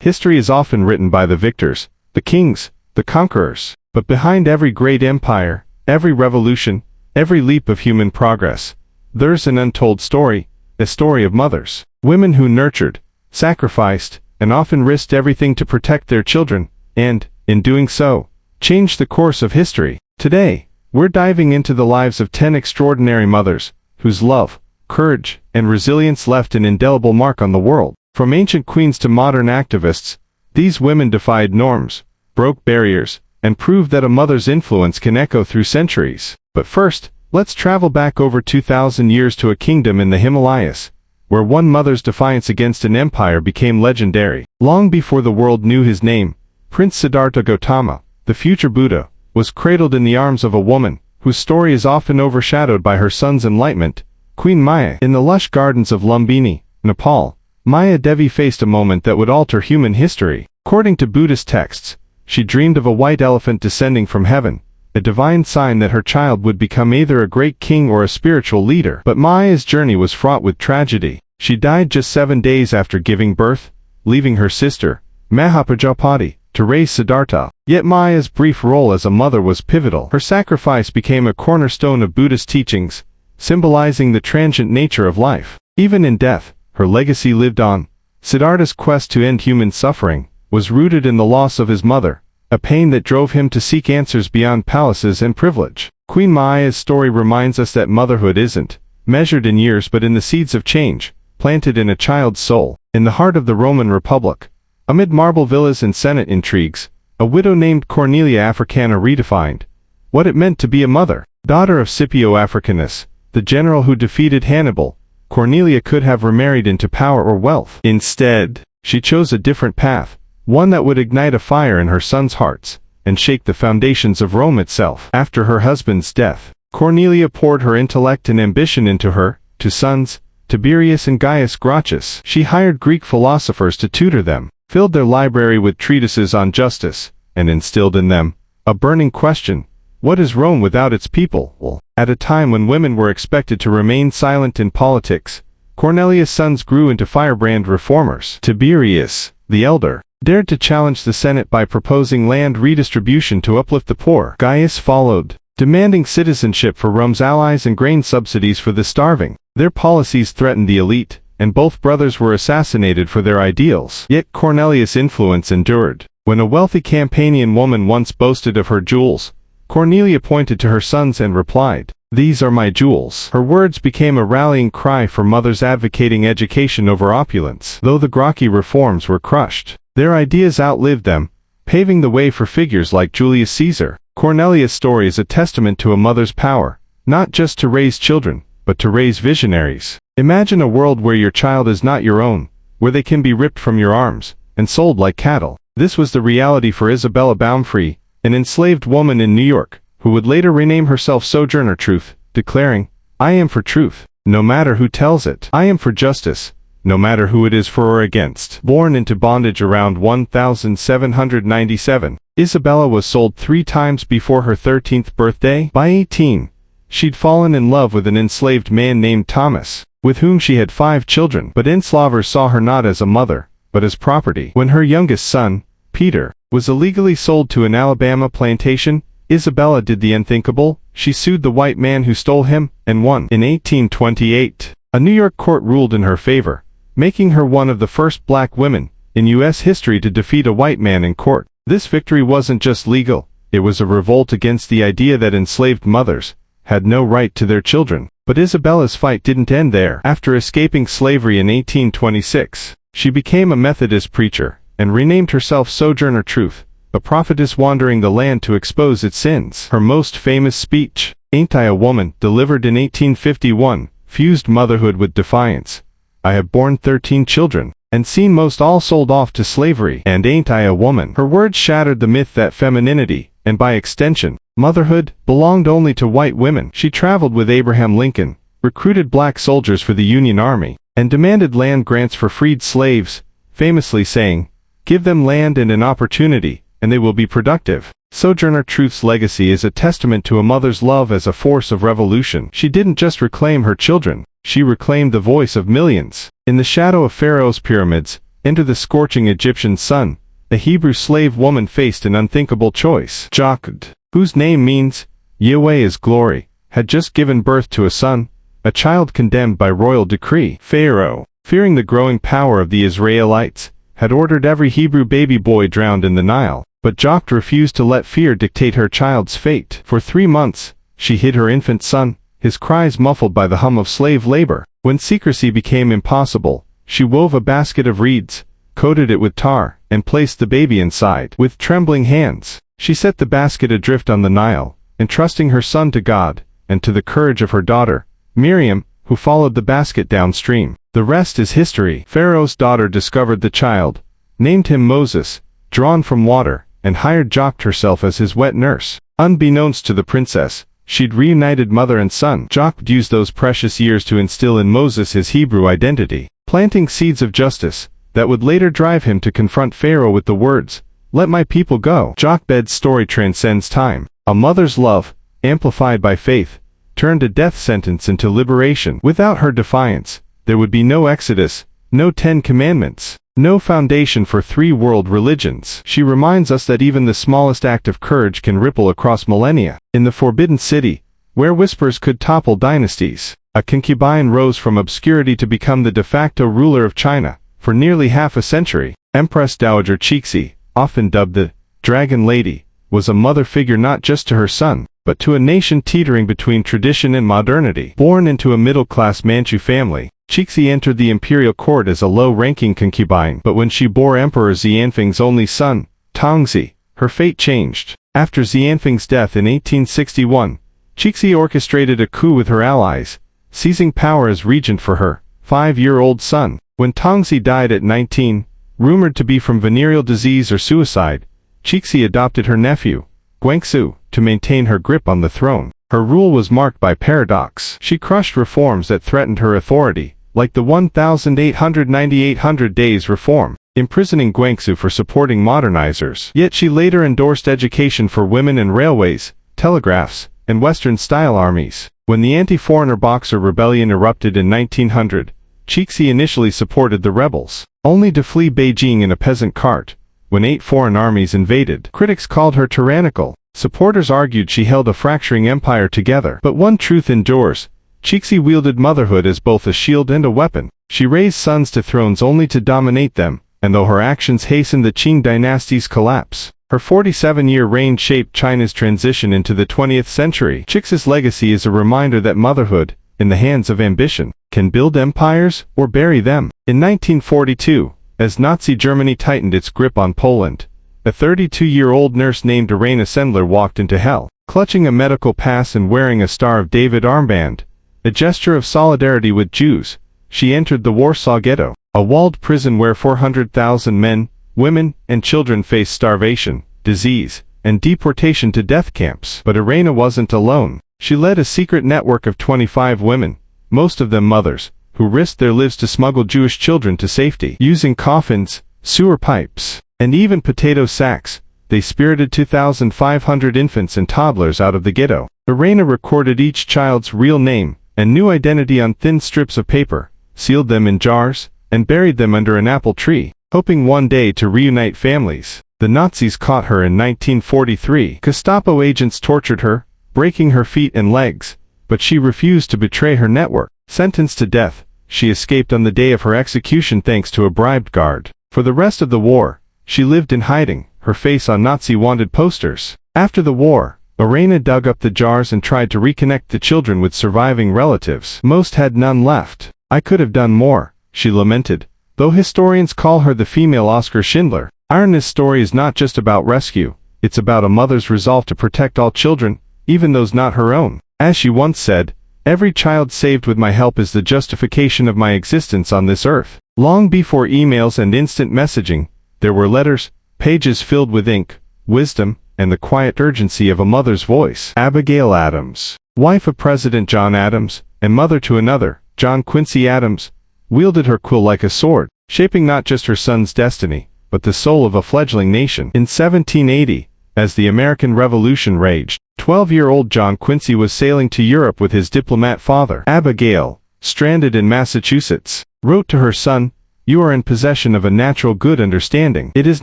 History is often written by the victors, the kings, the conquerors. But behind every great empire, every revolution, every leap of human progress, there's an untold story, a story of mothers. Women who nurtured, sacrificed, and often risked everything to protect their children, and, in doing so, changed the course of history. Today, we're diving into the lives of 10 extraordinary mothers, whose love, courage, and resilience left an indelible mark on the world. From ancient queens to modern activists, these women defied norms, broke barriers, and proved that a mother's influence can echo through centuries. But first, let's travel back over 2,000 years to a kingdom in the Himalayas, where one mother's defiance against an empire became legendary. Long before the world knew his name, Prince Siddhartha Gautama, the future Buddha, was cradled in the arms of a woman, whose story is often overshadowed by her son's enlightenment, Queen Maya. In the lush gardens of Lumbini, Nepal, Maya Devi faced a moment that would alter human history. According to Buddhist texts, she dreamed of a white elephant descending from heaven, a divine sign that her child would become either a great king or a spiritual leader. But Maya's journey was fraught with tragedy. She died just 7 days after giving birth, leaving her sister, Mahaprajapati, to raise Siddhartha. Yet Maya's brief role as a mother was pivotal. Her sacrifice became a cornerstone of Buddhist teachings, symbolizing the transient nature of life. Even in death, her legacy lived on. Siddhartha's quest to end human suffering was rooted in the loss of his mother, a pain that drove him to seek answers beyond palaces and privilege. Queen Maya's story reminds us that motherhood isn't measured in years but in the seeds of change, planted in a child's soul. In the heart of the Roman Republic, amid marble villas and Senate intrigues, a widow named Cornelia Africana redefined what it meant to be a mother. Daughter of Scipio Africanus, the general who defeated Hannibal, Cornelia could have remarried into power or wealth. Instead, she chose a different path, one that would ignite a fire in her sons' hearts, and shake the foundations of Rome itself. After her husband's death, Cornelia poured her intellect and ambition into her two sons, Tiberius and Gaius Gracchus. She hired Greek philosophers to tutor them, filled their library with treatises on justice, and instilled in them a burning question: what is Rome without its people? At a time when women were expected to remain silent in politics, Cornelia's sons grew into firebrand reformers. Tiberius, the elder, dared to challenge the Senate by proposing land redistribution to uplift the poor. Gaius followed, demanding citizenship for Rome's allies and grain subsidies for the starving. Their policies threatened the elite, and both brothers were assassinated for their ideals. Yet Cornelius' influence endured. When a wealthy Campanian woman once boasted of her jewels, Cornelia pointed to her sons and replied, "These are my jewels." Her words became a rallying cry for mothers advocating education over opulence. Though the Gracchi reforms were crushed, their ideas outlived them, paving the way for figures like Julius Caesar. Cornelia's story is a testament to a mother's power, not just to raise children, but to raise visionaries. Imagine a world where your child is not your own, where they can be ripped from your arms and sold like cattle. This was the reality for Isabella Baumfree, an enslaved woman in New York, who would later rename herself Sojourner Truth, declaring, "I am for truth, no matter who tells it. I am for justice, no matter who it is for or against." Born into bondage around 1797, Isabella was sold 3 times before her 13th birthday. By 18, she'd fallen in love with an enslaved man named Thomas, with whom she had 5 children. But enslavers saw her not as a mother, but as property. When her youngest son, Peter, was illegally sold to an Alabama plantation, Isabella did the unthinkable. She sued the white man who stole him, and won. In 1828, a New York court ruled in her favor, making her one of the first black women in U.S. history to defeat a white man in court. This victory wasn't just legal, it was a revolt against the idea that enslaved mothers had no right to their children. But Isabella's fight didn't end there. After escaping slavery in 1826, she became a Methodist preacher, and renamed herself Sojourner Truth, a prophetess wandering the land to expose its sins. Her most famous speech, "Ain't I a Woman?" delivered in 1851, fused motherhood with defiance. "I have borne 13 children, and seen most all sold off to slavery, and ain't I a woman?" Her words shattered the myth that femininity, and by extension, motherhood, belonged only to white women. She traveled with Abraham Lincoln, recruited black soldiers for the Union Army, and demanded land grants for freed slaves, famously saying, "Give them land and an opportunity, and they will be productive." Sojourner Truth's legacy is a testament to a mother's love as a force of revolution. She didn't just reclaim her children, she reclaimed the voice of millions. In the shadow of Pharaoh's pyramids, enter the scorching Egyptian sun, the Hebrew slave woman faced an unthinkable choice. Jochebed, whose name means, Yahweh is glory, had just given birth to a son, a child condemned by royal decree. Pharaoh, fearing the growing power of the Israelites, had ordered every Hebrew baby boy drowned in the Nile, but Jochebed refused to let fear dictate her child's fate. For 3 months, she hid her infant son, his cries muffled by the hum of slave labor. When secrecy became impossible, she wove a basket of reeds, coated it with tar, and placed the baby inside. With trembling hands, she set the basket adrift on the Nile, entrusting her son to God, and to the courage of her daughter, Miriam, who followed the basket downstream. The rest is history. Pharaoh's daughter discovered the child, named him Moses, drawn from water, and hired Jochebed herself as his wet nurse. Unbeknownst to the princess, she'd reunited mother and son. Jochebed used those precious years to instill in Moses his Hebrew identity, planting seeds of justice that would later drive him to confront Pharaoh with the words, "Let my people go." Jochebed's story transcends time. A mother's love, amplified by faith, turned a death sentence into liberation. Without her defiance, there would be no Exodus, no 10 Commandments, no foundation for 3 world religions. She reminds us that even the smallest act of courage can ripple across millennia. In the Forbidden City, where whispers could topple dynasties, a concubine rose from obscurity to become the de facto ruler of China. For nearly half a century, Empress Dowager Cixi, often dubbed the Dragon Lady, was a mother figure not just to her son, but to a nation teetering between tradition and modernity. Born into a middle-class Manchu family, Cixi entered the imperial court as a low-ranking concubine, but when she bore Emperor Xianfeng's only son, Tongzhi, her fate changed. After Xianfeng's death in 1861, Cixi orchestrated a coup with her allies, seizing power as regent for her 5-year-old son. When Tongzhi died at 19, rumored to be from venereal disease or suicide, Cixi adopted her nephew, Guangxu, to maintain her grip on the throne. Her rule was marked by paradox. She crushed reforms that threatened her authority, like the 1,898 Days Reform, imprisoning Guangxu for supporting modernizers. Yet she later endorsed education for women and railways, telegraphs, and Western-style armies. When the anti-foreigner Boxer Rebellion erupted in 1900, Cixi initially supported the rebels, only to flee Beijing in a peasant cart. When 8 foreign armies invaded, critics called her tyrannical. Supporters argued she held a fracturing empire together. But one truth endures: Cixi wielded motherhood as both a shield and a weapon. She raised sons to thrones only to dominate them, and though her actions hastened the Qing dynasty's collapse, her 47-year reign shaped China's transition into the 20th century. Cixi's legacy is a reminder that motherhood, in the hands of ambition, can build empires or bury them. In 1942, as Nazi Germany tightened its grip on Poland, a 32-year-old nurse named Irena Sendler walked into hell, clutching a medical pass and wearing a Star of David armband. A gesture of solidarity with Jews, she entered the Warsaw Ghetto, a walled prison where 400,000 men, women, and children faced starvation, disease, and deportation to death camps. But Irena wasn't alone. She led a secret network of 25 women, most of them mothers, who risked their lives to smuggle Jewish children to safety. Using coffins, sewer pipes, and even potato sacks, they spirited 2,500 infants and toddlers out of the ghetto. Irena recorded each child's real name and new identity on thin strips of paper, sealed them in jars, and buried them under an apple tree, hoping one day to reunite families. The Nazis caught her in 1943. Gestapo agents tortured her, breaking her feet and legs, but she refused to betray her network. Sentenced to death, she escaped on the day of her execution thanks to a bribed guard. For the rest of the war, she lived in hiding, her face on Nazi wanted posters. After the war, Irena dug up the jars and tried to reconnect the children with surviving relatives. Most had none left. "I could have done more," she lamented, though historians call her the female Oskar Schindler. Irena's story is not just about rescue, it's about a mother's resolve to protect all children, even those not her own. As she once said, "Every child saved with my help is the justification of my existence on this earth." Long before emails and instant messaging, there were letters, pages filled with ink, wisdom, and the quiet urgency of a mother's voice. Abigail Adams, wife of President John Adams, and mother to another, John Quincy Adams, wielded her quill like a sword, shaping not just her son's destiny, but the soul of a fledgling nation. In 1780, as the American Revolution raged, 12-year-old John Quincy was sailing to Europe with his diplomat father. Abigail, stranded in Massachusetts, wrote to her son, You are in possession of a natural good understanding. It is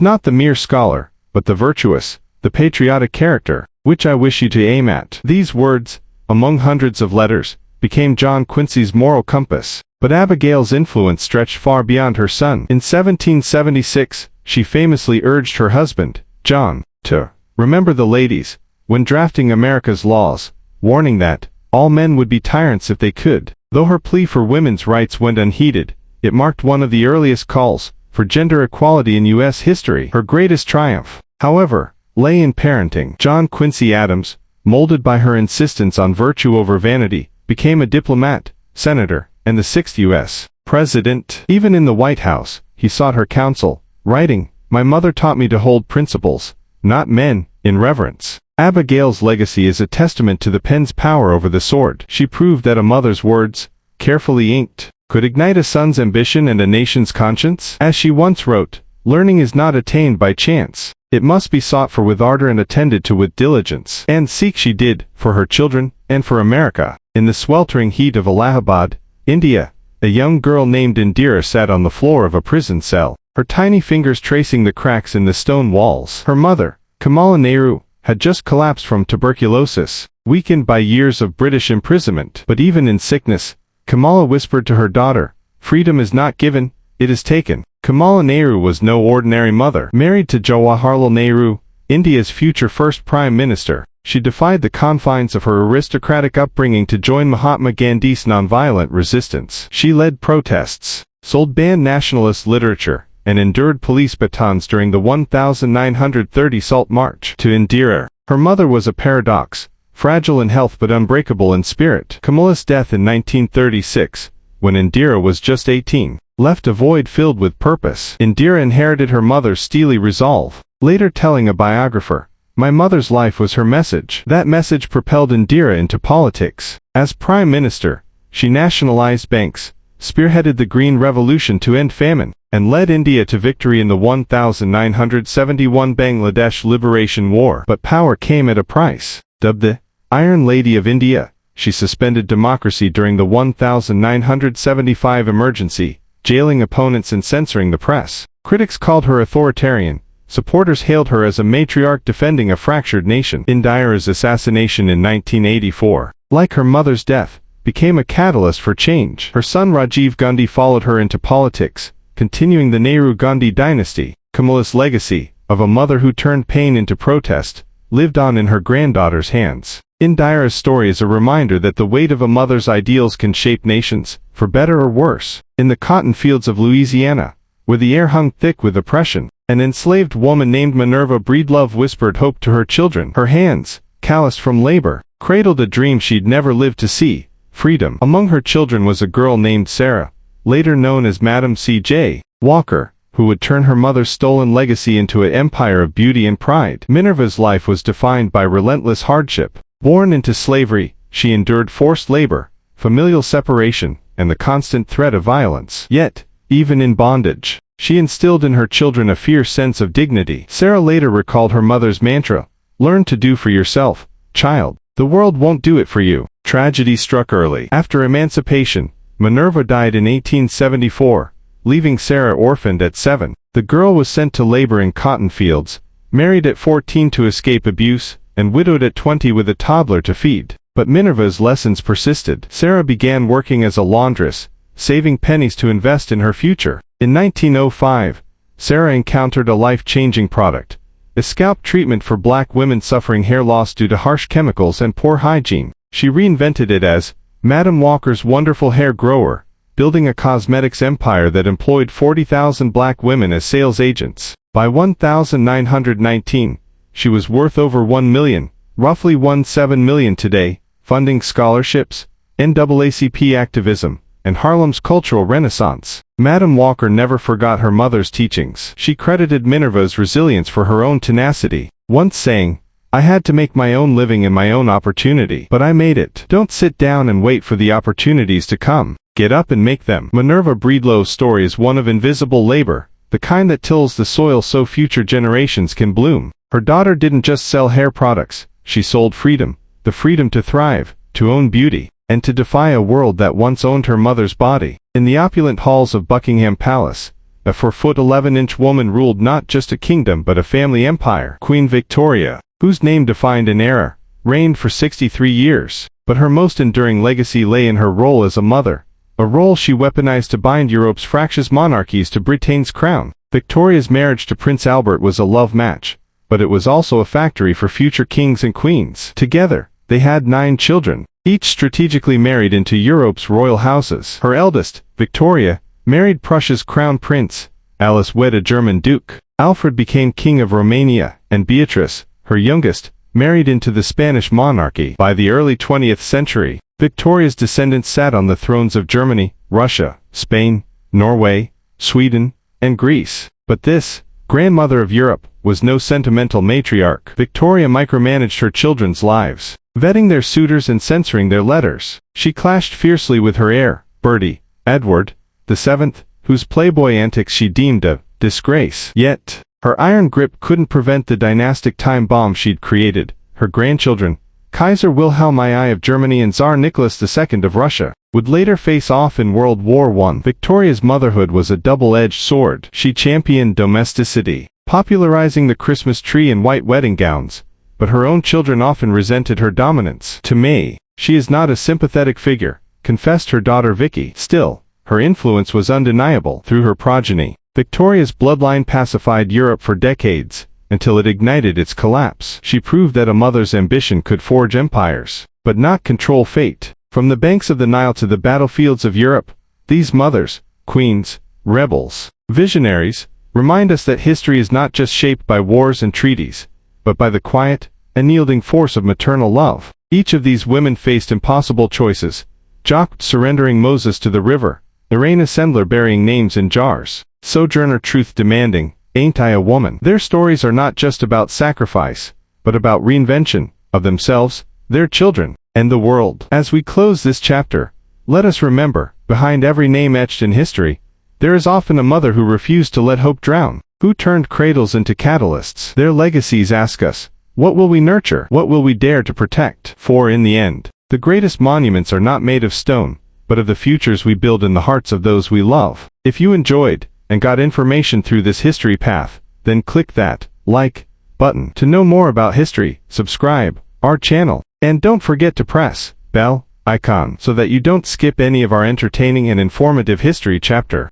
not the mere scholar, but the virtuous, the patriotic character, which I wish you to aim at." These words, among hundreds of letters, became John Quincy's moral compass. But Abigail's influence stretched far beyond her son. In 1776, she famously urged her husband, John, to remember the ladies when drafting America's laws, warning that all men would be tyrants if they could. Though her plea for women's rights went unheeded, it marked one of the earliest calls for gender equality in U.S. history. Her greatest triumph, however, lay in parenting. John Quincy Adams, molded by her insistence on virtue over vanity, became a diplomat, senator, and the 6th U.S. president. Even in the White House, he sought her counsel, writing, "My mother taught me to hold principles, not men, in reverence." Abigail's legacy is a testament to the pen's power over the sword. She proved that a mother's words, carefully inked, could ignite a son's ambition and a nation's conscience. As she once wrote, "Learning is not attained by chance. It must be sought for with ardor and attended to with diligence." And seek she did, for her children, and for America. In the sweltering heat of Allahabad, India, a young girl named Indira sat on the floor of a prison cell, her tiny fingers tracing the cracks in the stone walls. Her mother, Kamala Nehru, had just collapsed from tuberculosis, weakened by years of British imprisonment. But even in sickness, Kamala whispered to her daughter, "Freedom is not given, it is taken." Kamala Nehru was no ordinary mother. Married to Jawaharlal Nehru, India's future first prime minister, she defied the confines of her aristocratic upbringing to join Mahatma Gandhi's nonviolent resistance. She led protests, sold banned nationalist literature, and endured police batons during the 1930 Salt March. To Indira, her mother was a paradox, fragile in health but unbreakable in spirit. Kamala's death in 1936, when Indira was just 18, left a void filled with purpose. Indira inherited her mother's steely resolve, later telling a biographer, "My mother's life was her message." That message propelled Indira into politics. As prime minister, she nationalized banks, spearheaded the Green Revolution to end famine, and led India to victory in the 1971 Bangladesh Liberation War. But power came at a price. Dubbed the Iron Lady of India, she suspended democracy during the 1975 emergency, jailing opponents and censoring the press. Critics called her authoritarian. Supporters hailed her as a matriarch defending a fractured nation. Indira's assassination in 1984, like her mother's death, became a catalyst for change. Her son Rajiv Gandhi followed her into politics, continuing the Nehru-Gandhi dynasty. Kamala's legacy, of a mother who turned pain into protest, lived on in her granddaughter's hands. Indira's story is a reminder that the weight of a mother's ideals can shape nations, for better or worse. In the cotton fields of Louisiana, where the air hung thick with oppression, an enslaved woman named Minerva Breedlove whispered hope to her children. Her hands, calloused from labor, cradled a dream she'd never lived to see, freedom. Among her children was a girl named Sarah, later known as Madam C.J. Walker, who would turn her mother's stolen legacy into an empire of beauty and pride. Minerva's life was defined by relentless hardship. Born into slavery, she endured forced labor, familial separation, and the constant threat of violence. Yet, even in bondage, she instilled in her children a fierce sense of dignity. Sarah later recalled her mother's mantra, "Learn to do for yourself, child. The world won't do it for you." Tragedy struck early. After emancipation, Minerva died in 1874, leaving Sarah orphaned at 7. The girl was sent to labor in cotton fields, married at 14 to escape abuse, and widowed at 20 with a toddler to feed. But Minerva's lessons persisted. Sarah began working as a laundress, saving pennies to invest in her future. In 1905, Sarah encountered a life-changing product, a scalp treatment for black women suffering hair loss due to harsh chemicals and poor hygiene. She reinvented it as Madam Walker's Wonderful Hair Grower, building a cosmetics empire that employed 40,000 black women as sales agents. By 1919, she was worth over $1 million, roughly $17 million today, funding scholarships, NAACP activism, and Harlem's cultural renaissance. Madam Walker never forgot her mother's teachings. She credited Minerva's resilience for her own tenacity, once saying, "I had to make my own living and my own opportunity, but I made it." Don't sit down and wait for the opportunities to come. Get up and make them. Minerva Breedlove's story is one of invisible labor, the kind that tills the soil so future generations can bloom. Her daughter didn't just sell hair products, she sold freedom, the freedom to thrive, to own beauty, and to defy a world that once owned her mother's body. In the opulent halls of Buckingham Palace, a 4'11" woman ruled not just a kingdom but a family empire. Queen Victoria, whose name defined an era, reigned for 63 years, but her most enduring legacy lay in her role as a mother, a role she weaponized to bind Europe's fractious monarchies to Britain's crown. Victoria's marriage to Prince Albert was a love match, but it was also a factory for future kings and queens. Together, they had 9 children, each strategically married into Europe's royal houses. Her eldest, Victoria, married Prussia's crown prince. Alice wed a German duke. Alfred became king of Romania, and Beatrice, her youngest, married into the Spanish monarchy. By the early 20th century, Victoria's descendants sat on the thrones of Germany, Russia, Spain, Norway, Sweden, and Greece. But this, grandmother of Europe, was no sentimental matriarch. Victoria micromanaged her children's lives, vetting their suitors and censoring their letters. She clashed fiercely with her heir, Bertie, Edward VII, whose playboy antics she deemed a disgrace. Yet, her iron grip couldn't prevent the dynastic time bomb she'd created. Her grandchildren, Kaiser Wilhelm II of Germany and Tsar Nicholas II of Russia, would later face off in World War I. Victoria's motherhood was a double-edged sword. She championed domesticity, popularizing the Christmas tree and white wedding gowns, but her own children often resented her dominance. "To me, she is not a sympathetic figure," confessed her daughter Vicky. Still, her influence was undeniable. Through her progeny, Victoria's bloodline pacified Europe for decades, until it ignited its collapse. She proved that a mother's ambition could forge empires, but not control fate. From the banks of the Nile to the battlefields of Europe, these mothers, queens, rebels, visionaries, remind us that history is not just shaped by wars and treaties, but by the quiet, unyielding force of maternal love. Each of these women faced impossible choices: Jock surrendering Moses to the river, Irena Sendler burying names in jars, Sojourner Truth demanding, "Ain't I a woman?" Their stories are not just about sacrifice, but about reinvention of themselves, their children, and the world. As we close this chapter, let us remember, behind every name etched in history, there is often a mother who refused to let hope drown, who turned cradles into catalysts. Their legacies ask us, what will we nurture? What will we dare to protect? For in the end, the greatest monuments are not made of stone, but of the futures we build in the hearts of those we love. If you enjoyed and got information through this history path, then click that like button. To know more about history, subscribe our channel, and don't forget to press bell icon so that you don't skip any of our entertaining and informative history chapter.